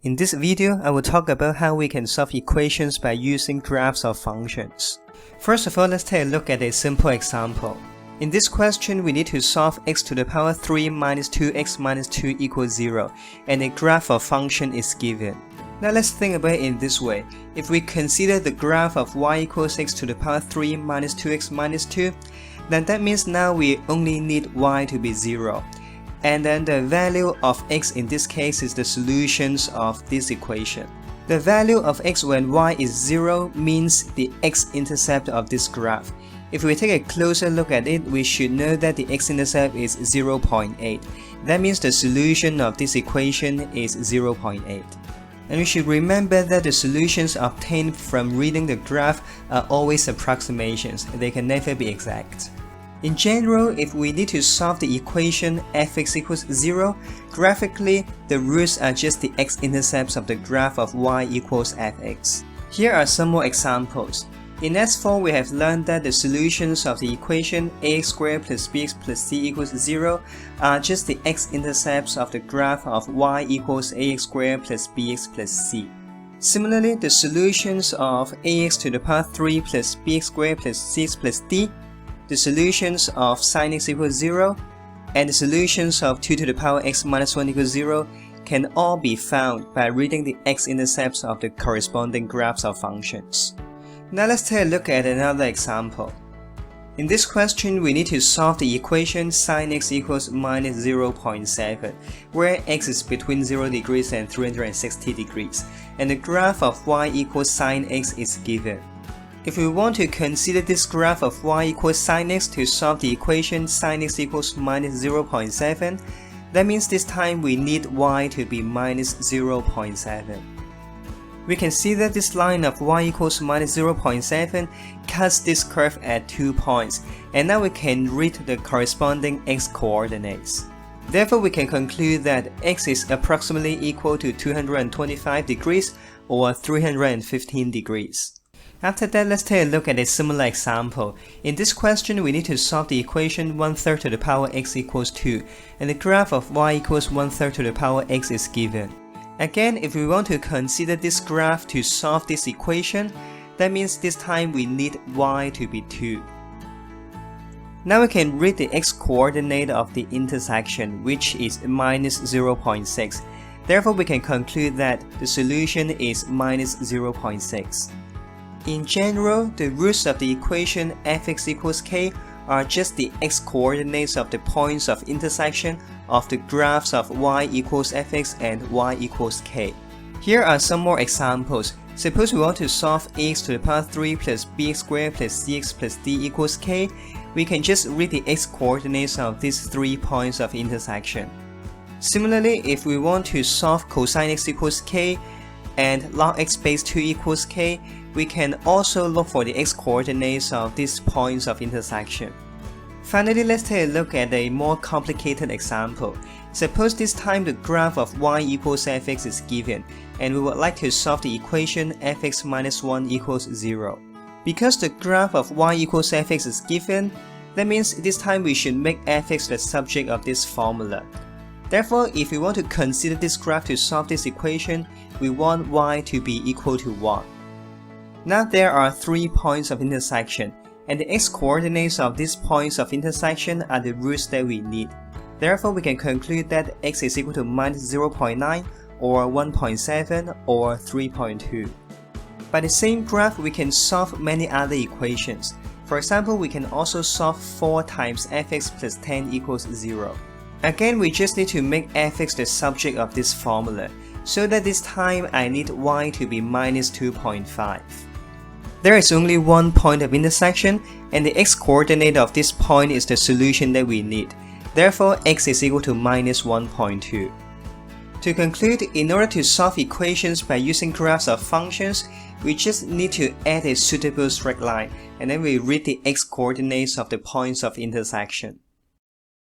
In this video, I will talk about how we can solve equations by using graphs of functions. First of all, let's take a look at a simple example. In this question, we need to solve x to the power 3 minus 2x minus 2 equals 0, and a graph of function is given. Now let's think about it in this way. If we consider the graph of y equals x to the power 3 minus 2x minus 2, then that means now we only need y to be 0. And then the value of x in this case is the solutions of this equation. The value of x when y is 0 means the x-intercept of this graph. If we take a closer look at it, we should know that the x-intercept is 0.8. That means the solution of this equation is 0.8. And we should remember that the solutions obtained from reading the graph are always approximations. They can never be exact. In general, if we need to solve the equation fx equals 0, graphically, the roots are just the x-intercepts of the graph of y equals fx. Here are some more examples. In S4, we have learned that the solutions of the equation ax squared plus bx plus c equals 0 are just the x-intercepts of the graph of y equals ax squared plus bx plus c. Similarly, the solutions of ax to the power 3 plus bx squared plus cx plus d, the solutions of sin x equals 0, and the solutions of 2 to the power x minus 1 equals 0 can all be found by reading the x-intercepts of the corresponding graphs of functions. Now let's take a look at another example. In this question, we need to solve the equation sin x equals minus 0.7, where x is between 0 degrees and 360 degrees, and the graph of y equals sin x is given. If we want to consider this graph of y equals sin x to solve the equation sin x equals minus 0.7, that means this time we need y to be minus 0.7. We can see that this line of y equals minus 0.7 cuts this curve at 2 points, and now we can read the corresponding x coordinates. Therefore, we can conclude that x is approximately equal to 225 degrees or 315 degrees. After that, let's take a look at a similar example. In this question, we need to solve the equation 1/3 to the power x equals 2, and the graph of y equals 1/3 to the power x is given. Again, if we want to consider this graph to solve this equation, that means this time we need y to be 2. Now we can read the x-coordinate of the intersection, which is minus 0.6. Therefore, we can conclude that the solution is minus 0.6. In general, the roots of the equation fx equals k are just the x-coordinates of the points of intersection of the graphs of y equals fx and y equals k. Here are some more examples. Suppose we want to solve ax to the power 3 plus bx squared plus cx plus d equals k. We can just read the x-coordinates of these 3 points of intersection. Similarly, if we want to solve cosine x equals k and log x base 2 equals k, we can also look for the x-coordinates of these points of intersection. Finally, let's take a look at a more complicated example. Suppose this time the graph of y equals fx is given, and we would like to solve the equation fx minus 1 equals 0. Because the graph of y equals fx is given, that means this time we should make fx the subject of this formula. Therefore, if we want to consider this graph to solve this equation, we want y to be equal to 1. Now there are 3 points of intersection, and the x-coordinates of these points of intersection are the roots that we need. Therefore, we can conclude that x is equal to minus 0.9, or 1.7, or 3.2. By the same graph, we can solve many other equations. For example, we can also solve 4 times fx plus 10 equals 0. Again, we just need to make fx the subject of this formula, so that this time I need y to be minus 2.5. There is only one point of intersection, and the x-coordinate of this point is the solution that we need. Therefore, x is equal to minus 1.2. To conclude, in order to solve equations by using graphs of functions, we just need to add a suitable straight line, and then we read the x-coordinates of the points of intersection.